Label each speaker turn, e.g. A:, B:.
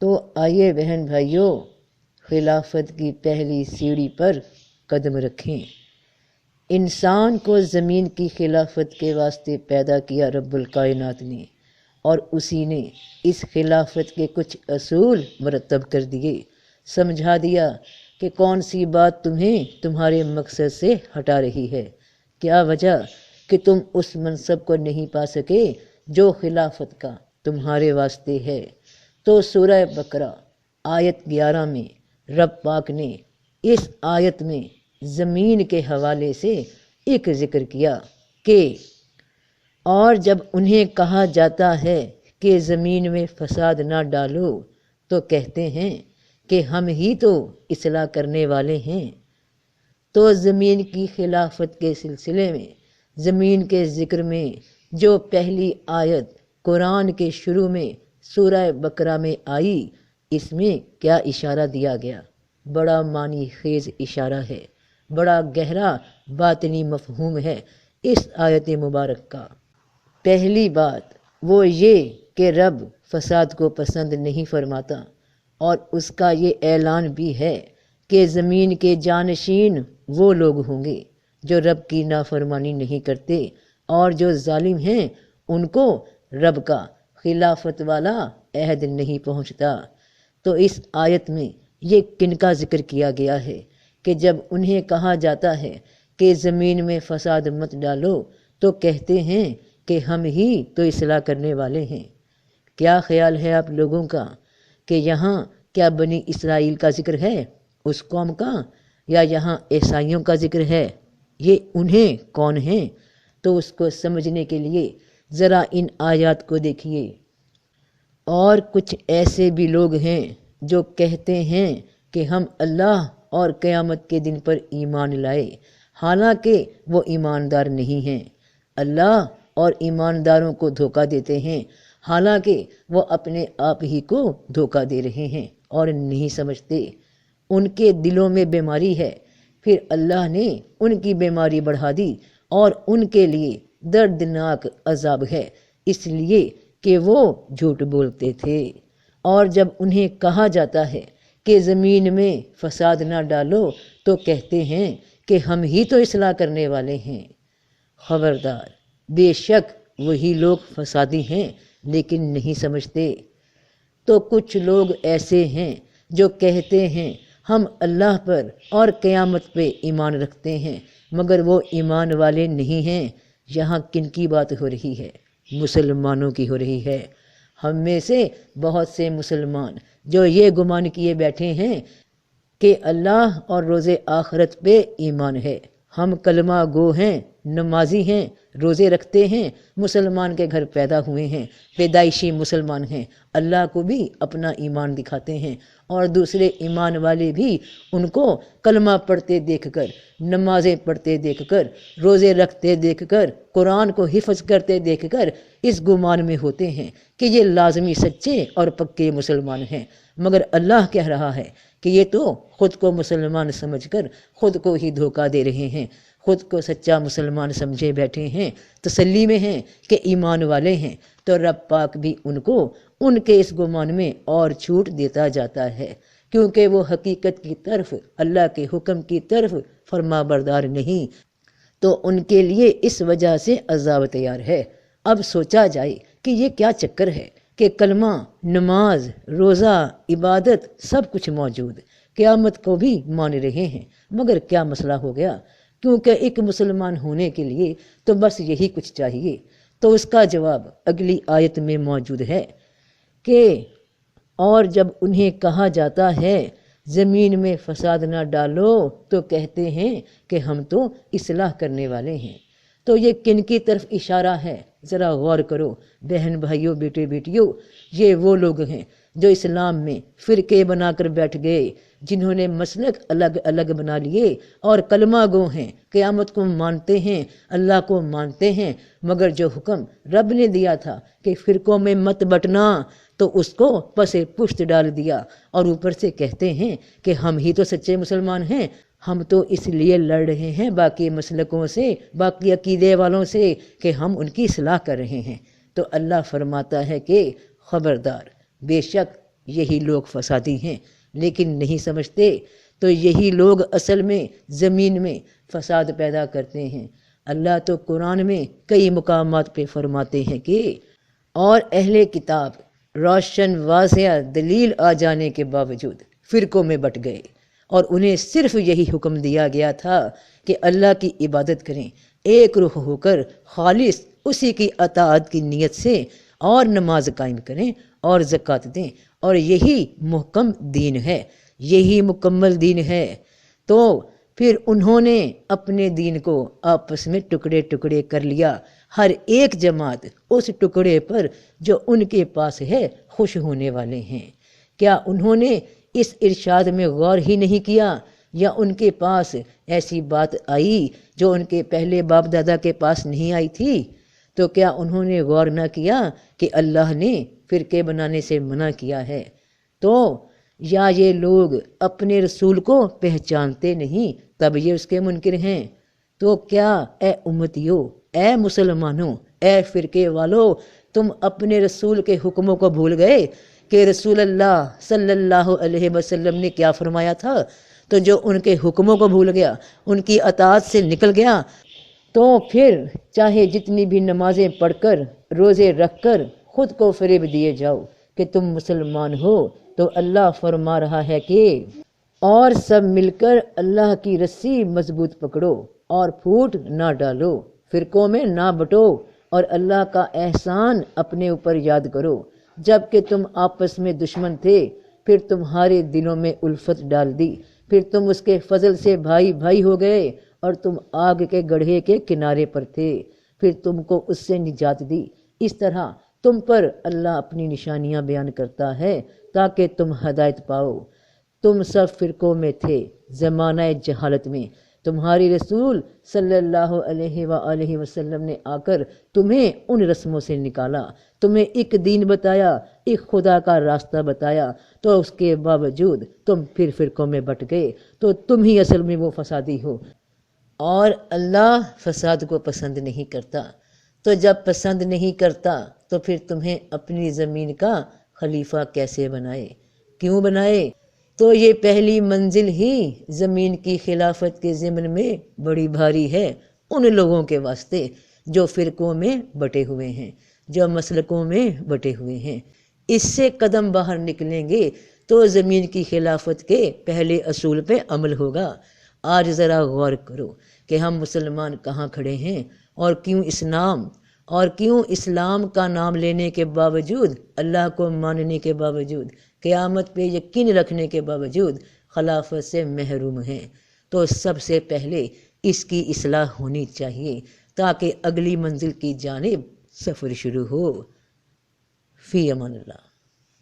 A: تو آئیے بہن بھائیوں، خلافت کی پہلی سیڑھی پر قدم رکھیں۔ انسان کو زمین کی خلافت کے واسطے پیدا کیا رب الکائنات نے، اور اسی نے اس خلافت کے کچھ اصول مرتب کر دیے، سمجھا دیا کہ کون سی بات تمہیں تمہارے مقصد سے ہٹا رہی ہے، کیا وجہ کہ تم اس منصب کو نہیں پا سکے جو خلافت کا تمہارے واسطے ہے۔ تو سورہ بقرہ آیت 11 میں رب پاک نے اس آیت میں زمین کے حوالے سے ایک ذکر کیا کہ اور جب انہیں کہا جاتا ہے کہ زمین میں فساد نہ ڈالو تو کہتے ہیں کہ ہم ہی تو اصلاح کرنے والے ہیں۔ تو زمین کی خلافت کے سلسلے میں زمین کے ذکر میں جو پہلی آیت قرآن کے شروع میں سورہ بقرہ میں آئی، اس میں کیا اشارہ دیا گیا؟ بڑا معنی خیز اشارہ ہے، بڑا گہرا باطنی مفہوم ہے اس آیت مبارک کا۔ پہلی بات وہ یہ کہ رب فساد کو پسند نہیں فرماتا، اور اس کا یہ اعلان بھی ہے کہ زمین کے جانشین وہ لوگ ہوں گے جو رب کی نافرمانی نہیں کرتے، اور جو ظالم ہیں ان کو رب کا خلافت والا عہد نہیں پہنچتا۔ تو اس آیت میں یہ کن کا ذکر کیا گیا ہے کہ جب انہیں کہا جاتا ہے کہ زمین میں فساد مت ڈالو تو کہتے ہیں کہ ہم ہی تو اصلاح کرنے والے ہیں۔ کیا خیال ہے آپ لوگوں کا کہ یہاں کیا بنی اسرائیل کا ذکر ہے، اس قوم کا، یا یہاں عیسائیوں کا ذکر ہے؟ یہ انہیں کون ہیں؟ تو اس کو سمجھنے کے لیے ذرا ان آیات کو دیکھیے۔ اور کچھ ایسے بھی لوگ ہیں جو کہتے ہیں کہ ہم اللہ اور قیامت کے دن پر ایمان لائے، حالانکہ وہ ایماندار نہیں ہیں۔ اللہ اور ایمانداروں کو دھوکہ دیتے ہیں، حالانکہ وہ اپنے آپ ہی کو دھوکہ دے رہے ہیں اور نہیں سمجھتے۔ ان کے دلوں میں بیماری ہے، پھر اللہ نے ان کی بیماری بڑھا دی، اور ان کے لیے دردناک عذاب ہے، اس لیے کہ وہ جھوٹ بولتے تھے۔ اور جب انہیں کہا جاتا ہے کہ زمین میں فساد نہ ڈالو تو کہتے ہیں کہ ہم ہی تو اصلاح کرنے والے ہیں۔ خبردار، بے شک وہی لوگ فسادی ہیں لیکن نہیں سمجھتے۔ تو کچھ لوگ ایسے ہیں جو کہتے ہیں ہم اللہ پر اور قیامت پہ ایمان رکھتے ہیں، مگر وہ ایمان والے نہیں ہیں۔ یہاں کن کی بات ہو رہی ہے؟ مسلمانوں کی ہو رہی ہے۔ ہم میں سے بہت سے مسلمان جو یہ گمان کیے بیٹھے ہیں کہ اللہ اور روز آخرت پہ ایمان ہے، ہم کلمہ گو ہیں، نمازی ہیں، روزے رکھتے ہیں، مسلمان کے گھر پیدا ہوئے ہیں، پیدائشی مسلمان ہیں، اللہ کو بھی اپنا ایمان دکھاتے ہیں، اور دوسرے ایمان والے بھی ان کو کلمہ پڑھتے دیکھ کر، نمازیں پڑھتے دیکھ کر، روزے رکھتے دیکھ کر، قرآن کو حفظ کرتے دیکھ کر اس گمان میں ہوتے ہیں کہ یہ لازمی سچے اور پکے مسلمان ہیں۔ مگر اللہ کہہ رہا ہے کہ یہ تو خود کو مسلمان سمجھ کر خود کو ہی دھوکہ دے رہے ہیں، خود کو سچا مسلمان سمجھے بیٹھے ہیں، تسلی میں ہیں کہ ایمان والے ہیں۔ تو رب پاک بھی ان کو ان کے اس گمان میں اور چھوٹ دیتا جاتا ہے، کیونکہ وہ حقیقت کی طرف، اللہ کے حکم کی طرف فرما بردار نہیں، تو ان کے لیے اس وجہ سے عذاب تیار ہے۔ اب سوچا جائے کہ یہ کیا چکر ہے کہ کلمہ، نماز، روزہ، عبادت سب کچھ موجود، قیامت کو بھی مان رہے ہیں، مگر کیا مسئلہ ہو گیا؟ کیونکہ ایک مسلمان ہونے کے لیے تو بس یہی کچھ چاہیے۔ تو اس کا جواب اگلی آیت میں موجود ہے کہ اور جب انہیں کہا جاتا ہے زمین میں فساد نہ ڈالو تو کہتے ہیں کہ ہم تو اصلاح کرنے والے ہیں۔ تو یہ کن کی طرف اشارہ ہے؟ ذرا غور کرو بہن بھائیوں، بیٹے بیٹیوں، یہ وہ لوگ ہیں جو اسلام میں فرقے بنا کر بیٹھ گئے، جنہوں نے مسلک الگ الگ بنا لیے اور کلمہ گو ہیں، قیامت کو مانتے ہیں، اللہ کو مانتے ہیں، مگر جو حکم رب نے دیا تھا کہ فرقوں میں مت بٹنا، تو اس کو پس پشت ڈال دیا، اور اوپر سے کہتے ہیں کہ ہم ہی تو سچے مسلمان ہیں، ہم تو اس لیے لڑ رہے ہیں باقی مسلکوں سے، باقی عقیدے والوں سے، کہ ہم ان کی اصلاح کر رہے ہیں۔ تو اللہ فرماتا ہے کہ خبردار، بے شک یہی لوگ فسادی ہیں لیکن نہیں سمجھتے، تو یہی لوگ اصل میں زمین میں فساد پیدا کرتے ہیں۔ اللہ تو قرآن میں کئی مقامات پہ فرماتے ہیں کہ اور اہل کتاب روشن واضح دلیل آ جانے کے باوجود فرقوں میں بٹ گئے، اور انہیں صرف یہی حکم دیا گیا تھا کہ اللہ کی عبادت کریں، ایک روح ہو کر خالص اسی کی اطاعت کی نیت سے، اور نماز قائم کریں اور زکوٰۃ دیں، اور یہی محکم دین ہے، یہی مکمل دین ہے۔ تو پھر انہوں نے اپنے دین کو آپس میں ٹکڑے ٹکڑے کر لیا، ہر ایک جماعت اس ٹکڑے پر جو ان کے پاس ہے خوش ہونے والے ہیں۔ کیا انہوں نے اس ارشاد میں غور ہی نہیں کیا، یا ان کے پاس ایسی بات آئی جو ان کے پہلے باپ دادا کے پاس نہیں آئی تھی؟ تو کیا انہوں نے غور نہ کیا کہ اللہ نے فرقے بنانے سے منع کیا ہے؟ تو یا یہ لوگ اپنے رسول کو پہچانتے نہیں تب یہ اس کے منکر ہیں؟ تو کیا اے امتیو، اے مسلمانوں، اے فرقے والو، تم اپنے رسول کے حکموں کو بھول گئے کہ رسول اللہ صلی اللہ علیہ وسلم نے کیا فرمایا تھا؟ تو جو ان کے حکموں کو بھول گیا، ان کی اطاعت سے نکل گیا، تو پھر چاہے جتنی بھی نمازیں پڑھ کر، روزے رکھ کر خود کو فریب دیے جاؤ کہ تم مسلمان ہو، تو اللہ فرما رہا ہے کہ اور سب مل کر اللہ کی رسی مضبوط پکڑو اور پھوٹ نہ ڈالو، فرقوں میں نہ بٹو، اور اللہ کا احسان اپنے اوپر یاد کرو، جب کہ تم آپس میں دشمن تھے، پھر تمہارے دلوں میں الفت ڈال دی، پھر تم اس کے فضل سے بھائی بھائی ہو گئے، اور تم آگ کے گڑھے کے کنارے پر تھے، پھر تم کو اس سے نجات دی۔ اس طرح تم پر اللہ اپنی نشانیاں بیان کرتا ہے تاکہ تم ہدایت پاؤ۔ تم سب فرقوں میں تھے زمانہ جہالت میں، تمہاری رسول صلی اللہ علیہ وآلہ وسلم نے آ کر تمہیں ان رسموں سے نکالا، تمہیں ایک دین بتایا، ایک خدا کا راستہ بتایا، تو اس کے باوجود تم پھر فرقوں میں بٹ گئے، تو تم ہی اصل میں وہ فسادی ہو، اور اللہ فساد کو پسند نہیں کرتا۔ تو جب پسند نہیں کرتا تو پھر تمہیں اپنی زمین کا خلیفہ کیسے بنائے؟ کیوں بنائے؟ تو یہ پہلی منزل ہی زمین کی خلافت کے ضمن میں بڑی بھاری ہے ان لوگوں کے واسطے جو فرقوں میں بٹے ہوئے ہیں، جو مسلکوں میں بٹے ہوئے ہیں۔ اس سے قدم باہر نکلیں گے تو زمین کی خلافت کے پہلے اصول پہ عمل ہوگا۔ آج ذرا غور کرو کہ ہم مسلمان کہاں کھڑے ہیں، اور کیوں اسلام کا نام لینے کے باوجود، اللہ کو ماننے کے باوجود، قیامت پہ یقین رکھنے کے باوجود خلافت سے محروم ہیں۔ تو سب سے پہلے اس کی اصلاح ہونی چاہیے تاکہ اگلی منزل کی جانب سفر شروع ہو۔ فی امان اللہ۔